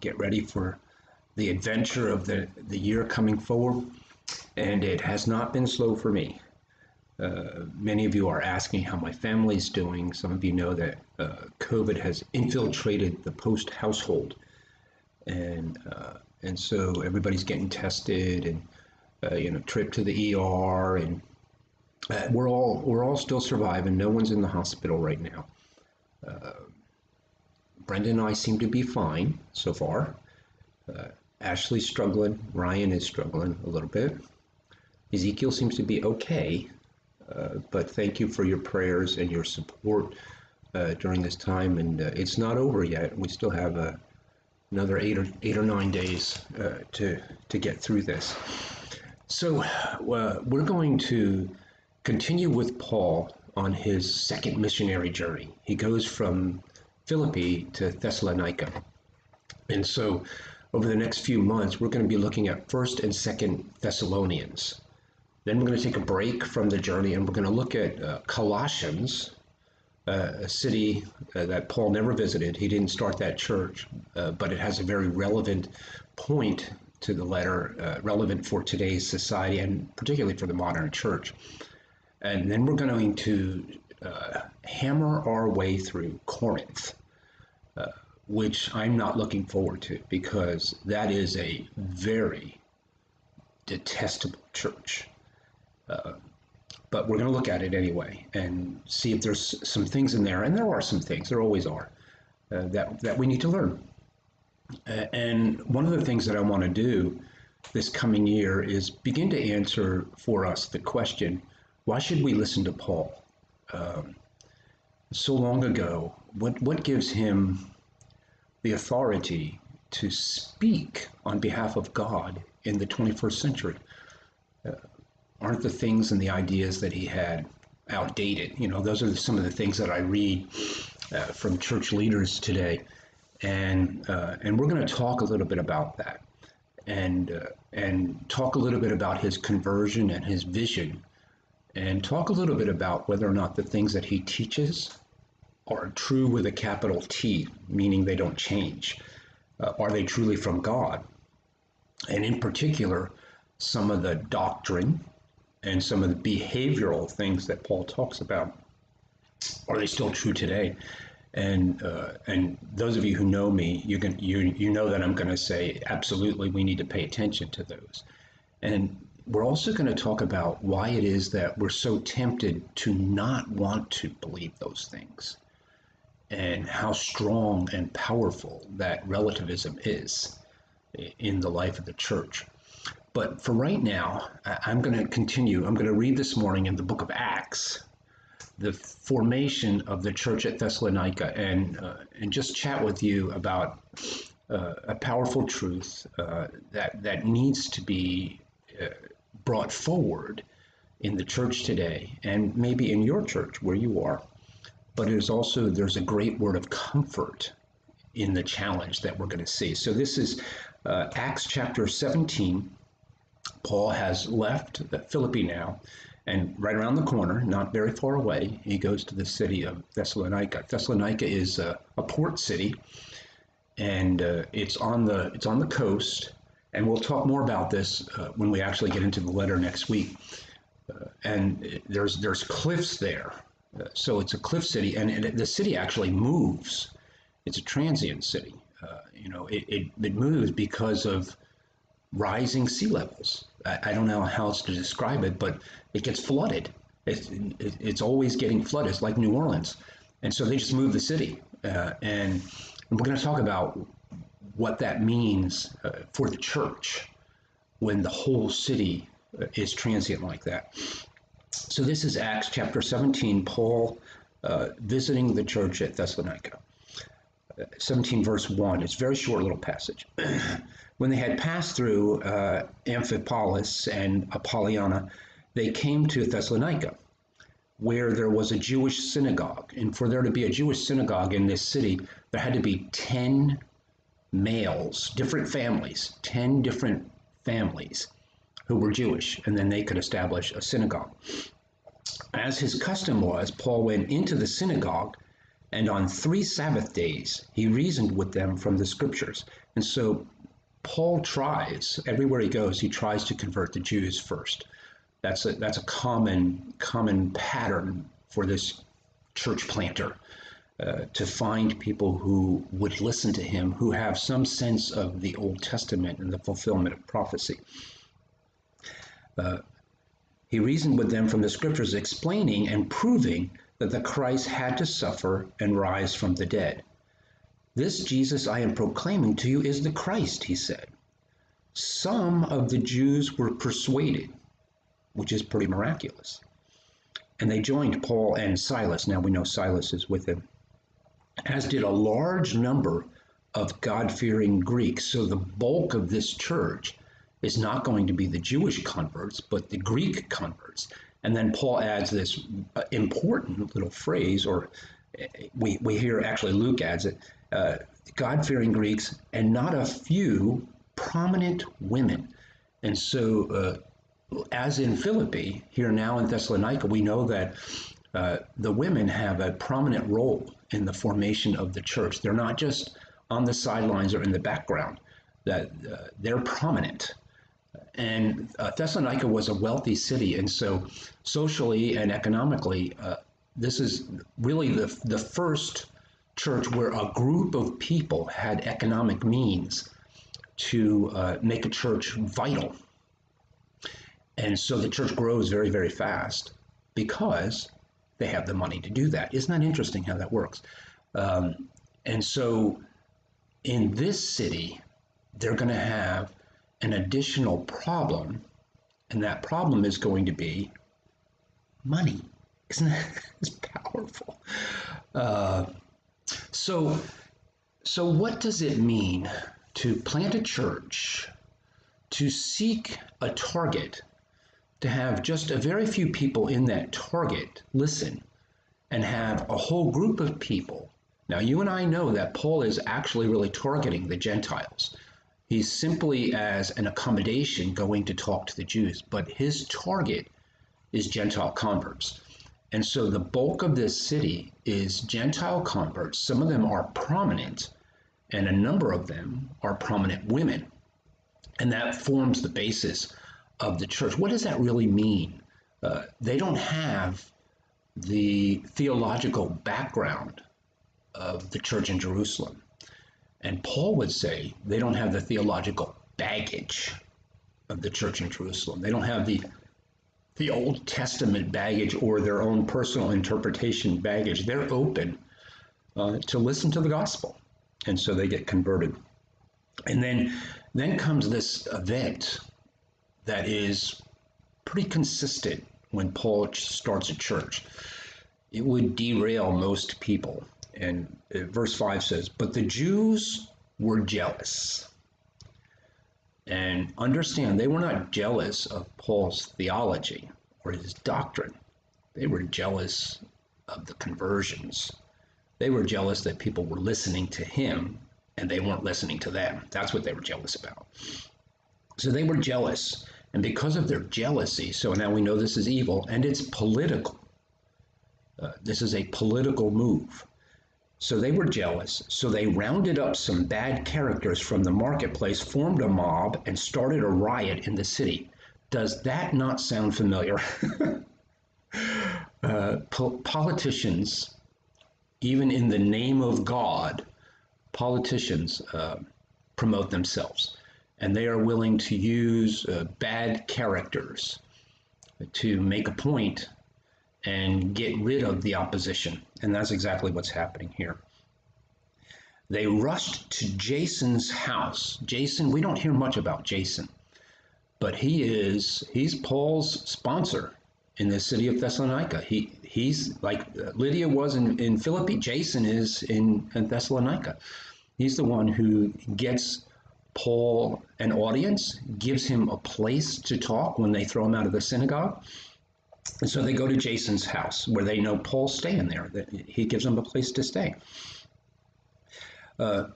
get ready for the adventure of the year coming forward. And it has not been slow for me. Many of you are asking how my family's doing. Some of you know that COVID has infiltrated the Post household, and so everybody's getting tested, and trip to the ER, and we're all still surviving. No one's in the hospital right now. Brenda and I seem to be fine so far. Ashley's struggling. Ryan is struggling a little bit. Ezekiel seems to be okay. But thank you for your prayers and your support during this time, and it's not over yet. We still have another eight or 9 days to get through this. So we're going to continue with Paul on his second missionary journey. He goes from Philippi to Thessalonica, and so over the next few months we're going to be looking at 1st and 2nd Thessalonians. Then we're going to take a break from the journey, and we're going to look at Colossians, a city that Paul never visited. He didn't start that church, but it has a very relevant point to the letter, relevant for today's society and particularly for the modern church. And then we're going to hammer our way through Corinth, which I'm not looking forward to, because that is a very detestable church. But we're going to look at it anyway and see if there's some things in there, and there are some things, there always are, that we need to learn. And one of the things that I want to do this coming year is begin to answer for us the question, why should we listen to Paul? So long ago, what gives him the authority to speak on behalf of God in the 21st century? Aren't the things and the ideas that he had outdated? Those are some of the things that I read from church leaders today, and we're going to talk a little bit about that, and talk a little bit about his conversion and his vision, and talk a little bit about whether or not the things that he teaches are true with a capital T, meaning they don't change. Are they truly from God? And in particular, some of the doctrine and some of the behavioral things that Paul talks about, are they still true today? And those of you who know me, you know that I'm going to say absolutely we need to pay attention to those. And we're also going to talk about why it is that we're so tempted to not want to believe those things, and how strong and powerful that relativism is in the life of the church. But for right now, I'm going to continue. I'm going to read this morning in the book of Acts, the formation of the church at Thessalonica, and just chat with you about a powerful truth that needs to be brought forward in the church today, and maybe in your church where you are. But there's a great word of comfort in the challenge that we're going to see. So this is Acts chapter 17. Paul has left Philippi now, and right around the corner, not very far away, he goes to the city of Thessalonica. Thessalonica is a port city, and it's on the coast, and we'll talk more about this when we actually get into the letter next week. And there's cliffs there, so it's a cliff city, and the city actually moves. It's a transient city. It moves because of rising sea levels. I don't know how else to describe it, but it gets flooded. It's always getting flooded. It's like New Orleans. And so they just move the city. And we're going to talk about what that means for the church when the whole city is transient like that. So this is Acts chapter 17, Paul visiting the church at Thessalonica. 17 verse 1. It's a very short little passage. When they had passed through Amphipolis and Apollonia, they came to Thessalonica, where there was a Jewish synagogue. And for there to be a Jewish synagogue in this city, there had to be 10 males, different families, 10 different families who were Jewish, and then they could establish a synagogue. As his custom was, Paul went into the synagogue And on 3 Sabbath days, he reasoned with them from the scriptures. And so Paul tries, everywhere he goes, he tries to convert the Jews first. That's a common pattern for this church planter, to find people who would listen to him, who have some sense of the Old Testament and the fulfillment of prophecy. He reasoned with them from the scriptures, explaining and proving that the Christ had to suffer and rise from the dead. This Jesus I am proclaiming to you is the Christ, he said. Some of the Jews were persuaded, which is pretty miraculous. And they joined Paul and Silas. Now we know Silas is with him, as did a large number of God-fearing Greeks. So the bulk of this church is not going to be the Jewish converts, but the Greek converts. And then Paul adds this important little phrase, or we hear, actually Luke adds it, God-fearing Greeks and not a few prominent women. And so as in Philippi, here now in Thessalonica, we know that the women have a prominent role in the formation of the church. They're not just on the sidelines or in the background, that they're prominent. And Thessalonica was a wealthy city, and so socially and economically, this is really the first church where a group of people had economic means to make a church vital. And so the church grows very, very fast because they have the money to do that. Isn't that interesting how that works? And so in this city, they're going to have an additional problem, and that problem is going to be money. Isn't that it's powerful? So what does it mean to plant a church, to seek a target, to have just a very few people in that target listen, and have a whole group of people? Now, you and I know that Paul is actually really targeting the Gentiles. He's simply, as an accommodation, going to talk to the Jews, but his target is Gentile converts. And so the bulk of this city is Gentile converts. Some of them are prominent, and a number of them are prominent women. And that forms the basis of the church. What does that really mean? They don't have the theological background of the church in Jerusalem. And Paul would say they don't have the theological baggage of the church in Jerusalem. They don't have the Old Testament baggage or their own personal interpretation baggage. They're open to listen to the gospel. And so they get converted. And then comes this event that is pretty consistent when Paul starts a church. It would derail most people. And verse 5 says, but the Jews were jealous. And understand, they were not jealous of Paul's theology or his doctrine. They were jealous of the conversions. They were jealous that people were listening to him and they weren't listening to them. That's what they were jealous about. So they were jealous. And because of their jealousy, so now we know this is evil, and it's political. This is a political move. So they were jealous, so they rounded up some bad characters from the marketplace, formed a mob, and started a riot in the city. Does that not sound familiar? Politicians, even in the name of God, politicians promote themselves, and they are willing to use bad characters to make a point and get rid of the opposition. And that's exactly what's happening here. They rushed to Jason's house. Jason, we don't hear much about Jason, but he's Paul's sponsor in the city of Thessalonica. He's like Lydia was in Philippi. Jason is in Thessalonica. He's the one who gets Paul an audience, gives him a place to talk when they throw him out of the synagogue. And so they go to Jason's house, where they know Paul's staying there. He gives them a place to stay. So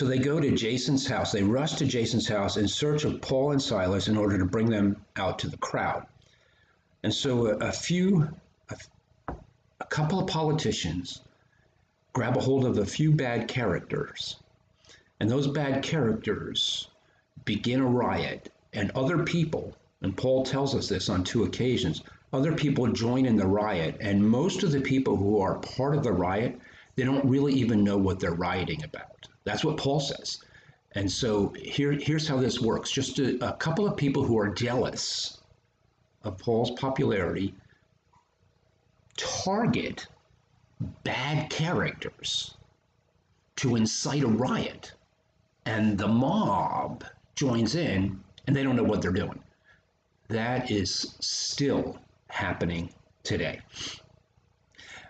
they go to Jason's house. They rush to Jason's house in search of Paul and Silas in order to bring them out to the crowd. And so a couple of politicians grab a hold of a few bad characters, and those bad characters begin a riot, and other people, and Paul tells us this on 2 occasions, other people join in the riot, and most of the people who are part of the riot, they don't really even know what they're rioting about. That's what Paul says. And so here's how this works. Just a couple of people who are jealous of Paul's popularity target bad characters to incite a riot, and the mob joins in, and they don't know what they're doing. That is still happening today.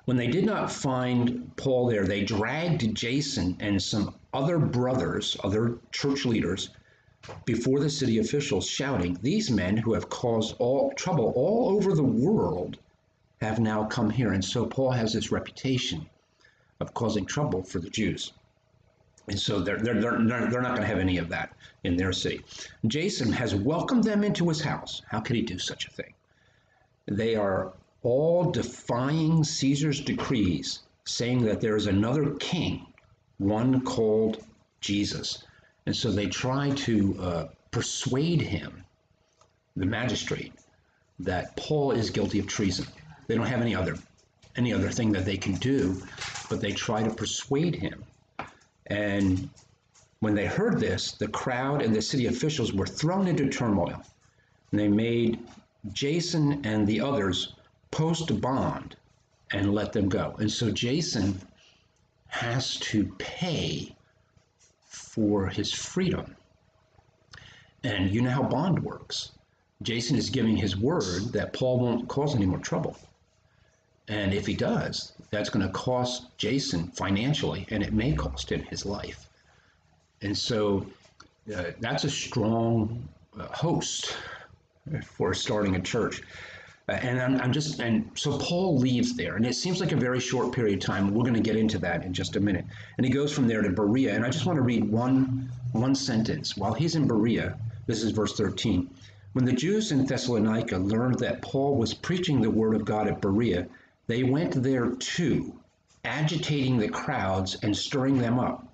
When they did not find Paul there, they dragged Jason and some other brothers, other church leaders, before the city officials, shouting, "These men who have caused all trouble all over the world have now come here." And so Paul has this reputation of causing trouble for the Jews. And so they're not going to have any of that in their city. Jason has welcomed them into his house. How could he do such a thing? They are all defying Caesar's decrees, saying that there is another king, one called Jesus. And so they try to persuade him, the magistrate, that Paul is guilty of treason. They don't have any other thing that they can do, but they try to persuade him. And when they heard this, the crowd and the city officials were thrown into turmoil. And they made Jason and the others post bond and let them go. And so Jason has to pay for his freedom. And you know how bond works. Jason is giving his word that Paul won't cause any more trouble. And if he does, that's going to cost Jason financially, and it may cost him his life. And so that's a strong host for starting a church. And so Paul leaves there, and it seems like a very short period of time. We're going to get into that in just a minute. And he goes from there to Berea. And I just want to read one sentence. While he's in Berea, this is verse 13. When the Jews in Thessalonica learned that Paul was preaching the word of God at Berea, they went there too, agitating the crowds and stirring them up.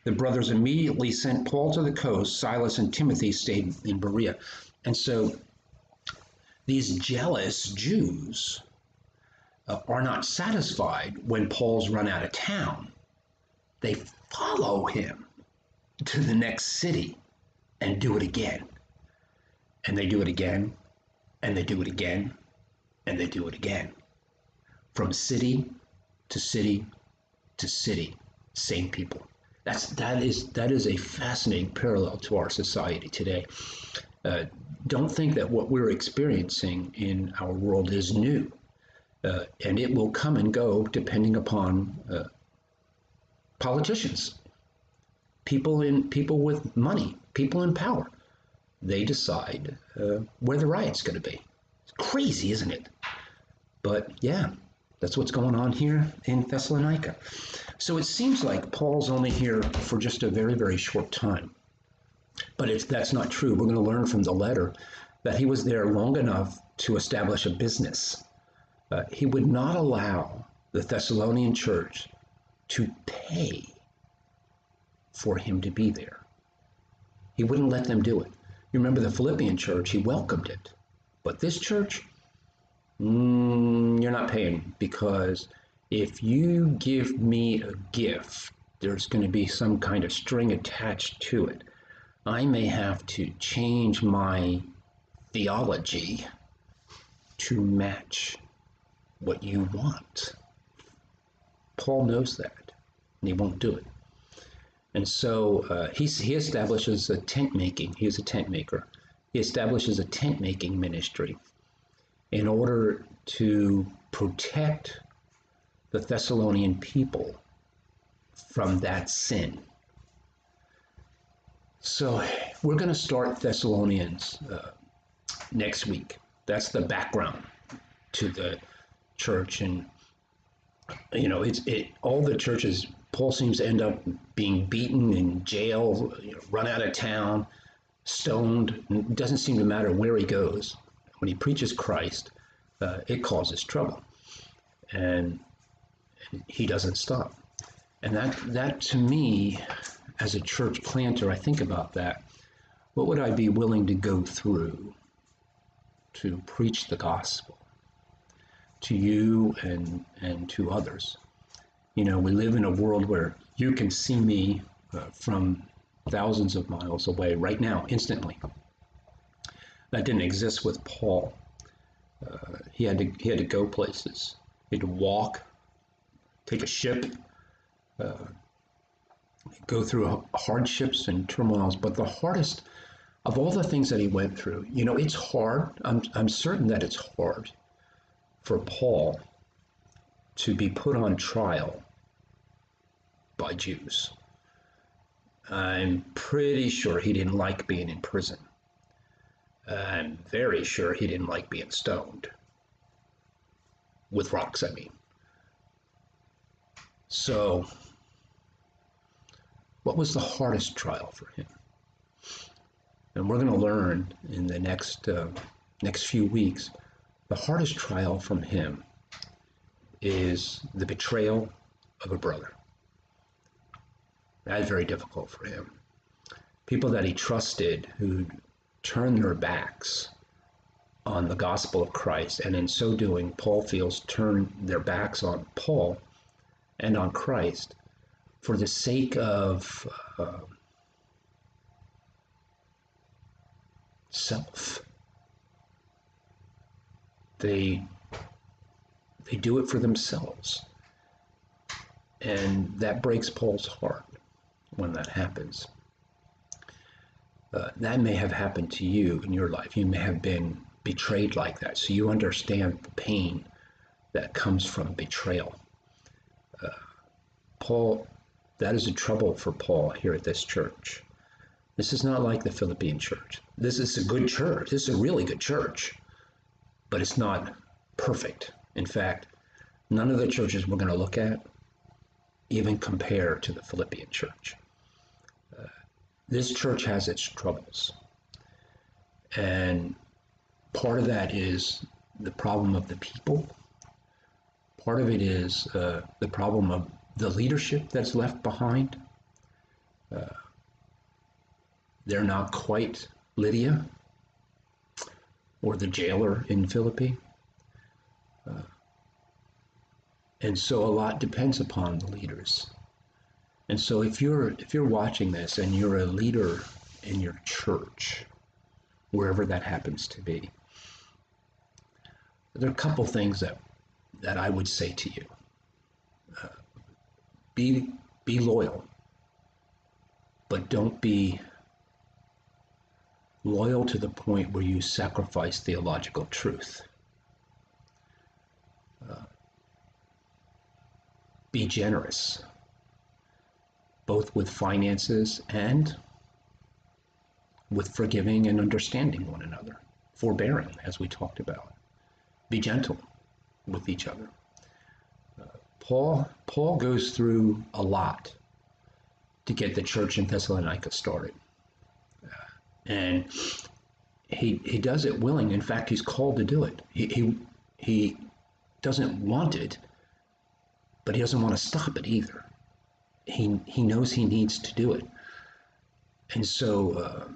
The brothers immediately sent Paul to the coast. Silas and Timothy stayed in Berea. And so these jealous Jews are not satisfied when Paul's run out of town. They follow him to the next city and do it again. And they do it again, and they do it again, and they do it again. From city to city to city, same people. That is a fascinating parallel to our society today. Don't think that what we're experiencing in our world is new, and it will come and go depending upon politicians, people with money, people in power. They decide where the riot's going to be. It's crazy, isn't it? But yeah, that's what's going on here in Thessalonica. So it seems like Paul's only here for just a very, very short time. But that's not true. We're going to learn from the letter that he was there long enough to establish a business. He would not allow the Thessalonian church to pay for him to be there. He wouldn't let them do it. You remember the Philippian church, he welcomed it. But this church, you're not paying, because if you give me a gift, there's going to be some kind of string attached to it. I may have to change my theology to match what you want. Paul knows that, and he won't do it. And so he establishes a tent making. He's a tent maker. He establishes a tent making ministry in order to protect the Thessalonian people from that sin. So we're going to start Thessalonians next week. That's the background to the church. And, you know, all the churches, Paul seems to end up being beaten in jail, run out of town, stoned. It doesn't seem to matter where he goes. When he preaches Christ, it causes trouble. And He doesn't stop. And that to me, as a church planter, I think about that. What would I be willing to go through to preach the gospel to you and to others? You know, we live in a world where you can see me from thousands of miles away right now, instantly. That didn't exist with Paul. He had to go places. He had to walk, take a ship, go through hardships and turmoils. But the hardest of all the things that he went through, you know, it's hard. I'm certain that it's hard for Paul to be put on trial by Jews. I'm pretty sure he didn't like being in prison. I'm very sure he didn't like being stoned. With rocks, I mean. So, what was the hardest trial for him? And we're going to learn in the next few weeks, the hardest trial from him is the betrayal of a brother. That's very difficult for him. People that he trusted who turned their backs on the gospel of Christ, and in so doing, Paul feels turned their backs on Paul and on Christ for the sake of self. They do it for themselves. And that breaks Paul's heart when that happens. That may have happened to you in your life. You may have been betrayed like that. So you understand the pain that comes from betrayal. Paul, that is a trouble for Paul here at this church. This is not like the Philippian church. This is a good church. This is a really good church. But it's not perfect. In fact, none of the churches we're going to look at even compare to the Philippian church. This church has its troubles. And part of that is the problem of the people. Part of it is the problem of the leadership that's left behind. They're not quite Lydia or the jailer in Philippi. And so a lot depends upon the leaders. And so if you're watching this and you're a leader in your church, wherever that happens to be, there are a couple things that I would say to you. Be loyal, but don't be loyal to the point where you sacrifice theological truth. Be generous, both with finances and with forgiving and understanding one another, forbearing, as we talked about. Be gentle with each other. Paul goes through a lot to get the church in Thessalonica started. And he does it willing. In fact, he's called to do it. He doesn't want it, but he doesn't want to stop it either. He knows he needs to do it. And so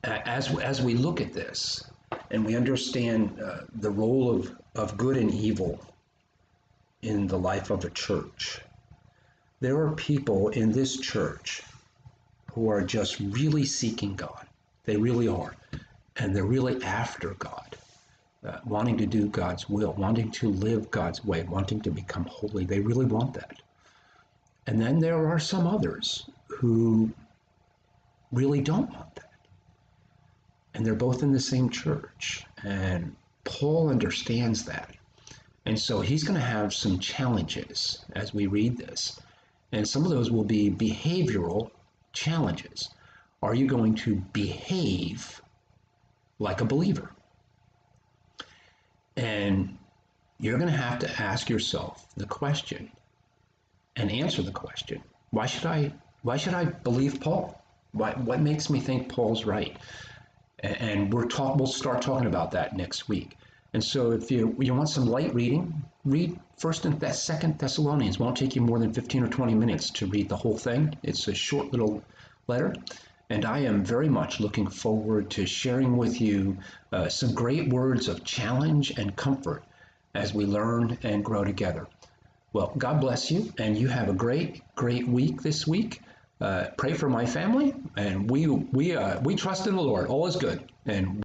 as we look at this and we understand the role of good and evil in the life of a church, there are people in this church who are just really seeking God. They really are. And they're really after God, wanting to do God's will, wanting to live God's way, wanting to become holy. They really want that. And then there are some others who really don't want that. And they're both in the same church. And Paul understands that. And so he's going to have some challenges as we read this. And some of those will be behavioral challenges. Are you going to behave like a believer? And you're going to have to ask yourself the question and answer the question. Why should I believe Paul? What makes me think Paul's right? And we'll start talking about that next week. And so if you want some light reading, read 1st and 2nd Thessalonians. It won't take you more than 15 or 20 minutes to read the whole thing. It's a short little letter. And I am very much looking forward to sharing with you some great words of challenge and comfort as we learn and grow together. Well, God bless you, and you have a great, great week this week. Pray for my family, and we trust in the Lord. All is good, and